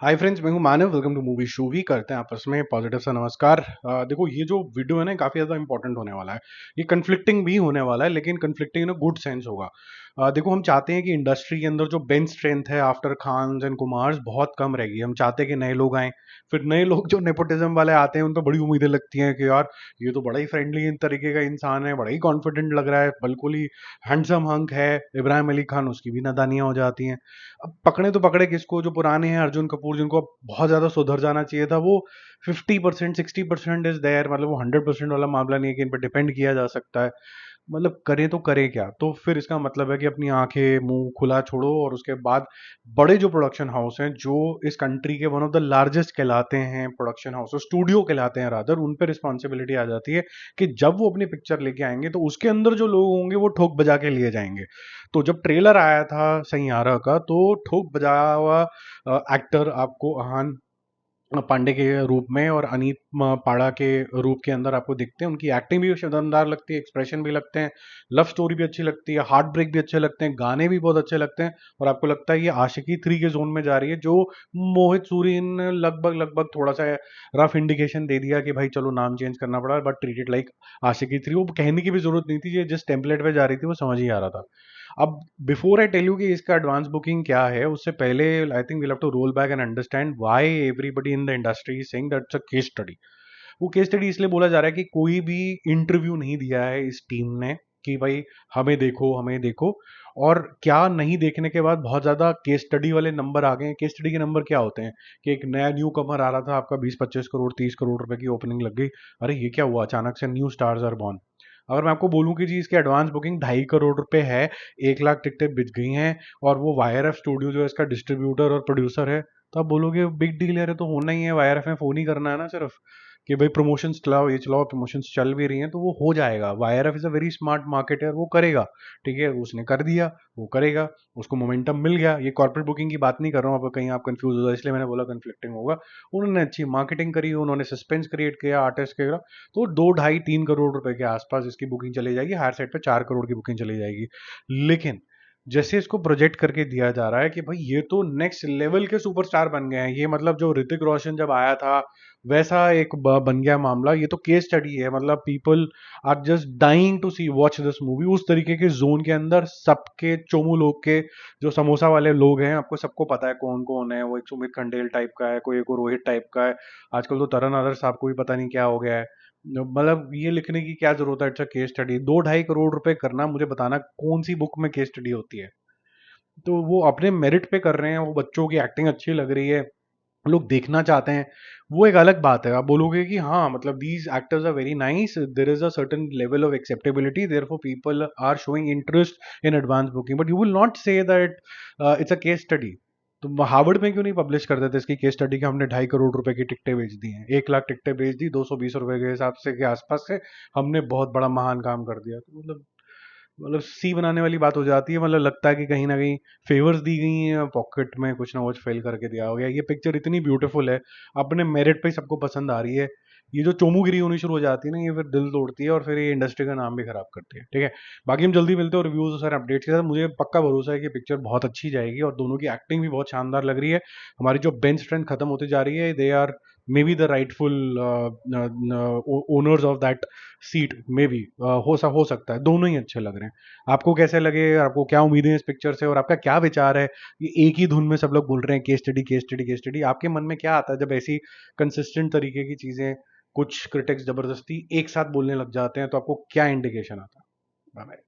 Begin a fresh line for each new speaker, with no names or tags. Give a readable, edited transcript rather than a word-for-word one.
हाय friends, मैं हूं Manav. Welcome to movie शूवी। करते हैं आपस में पॉजिटिव सा नमस्कार। देखो, ये जो वीडियो है ना, काफी ज्यादा इंपॉर्टेंट होने वाला है। ये कन्फ्लिक्टिंग भी होने वाला है, लेकिन conflicting in a good sense होगा। देखो, हम चाहते हैं कि इंडस्ट्री के अंदर जो बेंच स्ट्रेंथ है आफ्टर खान एंड कुमार बहुत कम रहेगी। हम चाहते हैं कि नए लोग आए। फिर नए लोग जो नेपोटिज्म वाले आते हैं, उन पर बड़ी उम्मीदें लगती हैं कि यार ये तो बड़ा ही फ्रेंडली इन तरीके का इंसान है, बड़ा ही कॉन्फिडेंट लग रहा है, बिल्कुल ही हैंडसम हंक है। इब्राहिम अली खान, उसकी भी नादानियां हो जाती हैं। अब पकड़े तो पकड़े किसको? जो पुराने हैं, अर्जुन कपूर, जिनको अब बहुत ज्यादा सुधर जाना चाहिए था, वो 50% 60% इज देयर। मतलब वो 100% वाला मामला नहीं है कि इन पर डिपेंड किया जा सकता है। मतलब करें तो करें क्या? तो फिर इसका मतलब है कि अपनी आंखें मुंह खुला छोड़ो, और उसके बाद बड़े जो प्रोडक्शन हाउस हैं, जो इस कंट्री के वन ऑफ द लार्जेस्ट कहलाते हैं, प्रोडक्शन हाउस स्टूडियो कहलाते हैं रादर, उन पर रिस्पॉन्सिबिलिटी आ जाती है कि जब वो अपनी पिक्चर लेके आएंगे तो उसके अंदर जो लोग होंगे वो ठोक बजा के लिए जाएंगे। तो जब ट्रेलर आया था सैयारा का, तो ठोक बजाया हुआ एक्टर आपको अहान पांडे के रूप में और अनीत पाड़ा के रूप के अंदर आपको दिखते हैं। उनकी एक्टिंग भी शानदार लगती है, एक्सप्रेशन भी लगते हैं, लव स्टोरी भी अच्छी लगती है, हार्ट ब्रेक भी अच्छे लगते हैं, गाने भी बहुत अच्छे लगते हैं। और आपको लगता है ये आशिकी 3 के जोन में जा रही है, जो मोहित सूरी ने लगभग लगभग थोड़ा सा रफ इंडिकेशन दे दिया कि भाई चलो नाम चेंज करना पड़ा, बट ट्रीटेड लाइक आशिकी 3। वो कहने की भी जरूरत नहीं थी, ये जिस टेम्पलेट पे जा रही थी वो समझ ही आ रहा था। अब बिफोर आई टेल यू कि इसका एडवांस बुकिंग क्या है, उससे पहले I think we'll have to roll back and understand why everybody in the industry is saying that it's a case study. वो केस स्टडी इसलिए बोला जा रहा है कि कोई भी इंटरव्यू नहीं दिया है इस टीम ने कि भाई हमें देखो, हमें देखो। और क्या नहीं देखने के बाद बहुत ज्यादा केस स्टडी वाले नंबर आ गए हैं। केस स्टडी के नंबर क्या होते हैं कि एक नया न्यू कमर आ रहा था, आपका 20-25 करोड़ 30 करोड़ रुपए की ओपनिंग लग गई। अरे ये क्या हुआ? अचानक से न्यू स्टार्स आर बॉर्न। अगर मैं आपको बोलूं कि जी इसकी एडवांस बुकिंग 2.5 करोड़ रुपए है, 1 लाख टिकटें बिक गई हैं, और वो वाईआरएफ स्टूडियो जो है इसका डिस्ट्रीब्यूटर और प्रोड्यूसर है, तो आप बोलोगे बिग डील है, तो होना ही है। वाईआरएफ में फोन ही करना है ना सिर्फ कि भाई प्रमोशंस चलाओ, ये चलाओ, प्रमोशंस चल भी रही हैं तो वो हो जाएगा। YRF is a very smart marketer, वो करेगा। ठीक है, उसने कर दिया, वो करेगा, उसको मोमेंटम मिल गया। ये कॉर्पोरेट बुकिंग की बात नहीं कर रहा हूँ, अब कहीं आप कंफ्यूज हो जाए, इसलिए मैंने बोला कन्फ्लिक्टिंग होगा। उन्होंने अच्छी मार्केटिंग करी, उन्होंने सस्पेंस क्रिएट किया आर्टिस्ट के, तो 2-2.5-3 करोड़ रुपए के आसपास इसकी बुकिंग चली जाएगी। हायर साइड पे 4 करोड़ की बुकिंग चली जाएगी। लेकिन जैसे इसको प्रोजेक्ट करके दिया जा रहा है कि भाई ये तो नेक्स्ट लेवल के सुपरस्टार बन गए हैं, ये मतलब जो ऋतिक रोशन जब आया था वैसा एक बन गया मामला। ये तो केस स्टडी है, मतलब people are just dying to see watch this movie. उस तरीके के जोन के अंदर सबके चोमू लोग के, जो समोसा वाले लोग हैं, आपको सबको पता है कौन कौन है। वो एक सुमित खंडेल टाइप का है, कोई एक और रोहित टाइप का है। आजकल तो तरन आदर साहब को भी पता नहीं क्या हो गया है। मतलब ये लिखने की क्या जरूरत है? अच्छा, केस स्टडी 2-2.5 करोड़ रुपए करना, मुझे बताना कौन सी बुक में केस स्टडी होती है? तो वो अपने मेरिट पे कर रहे हैं, वो बच्चों की एक्टिंग अच्छी लग रही है, लोग देखना चाहते हैं, वो एक अलग बात है। आप बोलोगे कि हाँ, मतलब these actors are very nice, there is a certain level of acceptability, therefore people are showing interest in advance booking, but you will not say that it's a case study. तो हार्वर्ड में क्यों नहीं publish कर देते इसकी case study कि हमने 2.5 करोड़ रुपए की टिकटें बेच दी हैं, 1 लाख टिकटें बेच दी, 220 रुपए के हिसाब से के आसपास से, हमने बहुत बड़ा महान काम कर दिया। तो मतलब सी बनाने वाली बात हो जाती है। मतलब लगता है कि कहीं ना कहीं फेवर्स दी गई हैं, पॉकेट में कुछ ना कुछ फेल करके दिया हो गया। ये पिक्चर इतनी ब्यूटीफुल है, अपने मेरिट पे ही सबको पसंद आ रही है। ये जो चोमुगिरी होनी शुरू हो जाती है ना, ये फिर दिल तोड़ती है और फिर ये इंडस्ट्री का नाम भी खराब करती है। ठीक है, बाकी हम जल्दी मिलते हैं और रिव्यूज और सारे अपडेट्स के साथ। मुझे पक्का भरोसा है कि पिक्चर बहुत अच्छी जाएगी, और दोनों की एक्टिंग भी बहुत शानदार लग रही है। हमारी जो बेंच स्ट्रेंथ खत्म होती जा रही है, they are maybe the rightful owners of that seat, maybe हो सकता है। दोनों ही अच्छे लग रहे हैं। आपको कैसे लगे? आपको क्या उम्मीदें हैं इस पिक्चर से, और आपका क्या विचार है? ये एक ही धुन में सब लोग बोल रहे हैं case study case study case study. आपके मन में क्या आता है जब ऐसी कंसिस्टेंट तरीके की चीजें कुछ क्रिटिक्स जबरदस्ती एक साथ बोलने लग जाते हैं? तो आपको क्या इंडिकेशन आता है? Bye bye.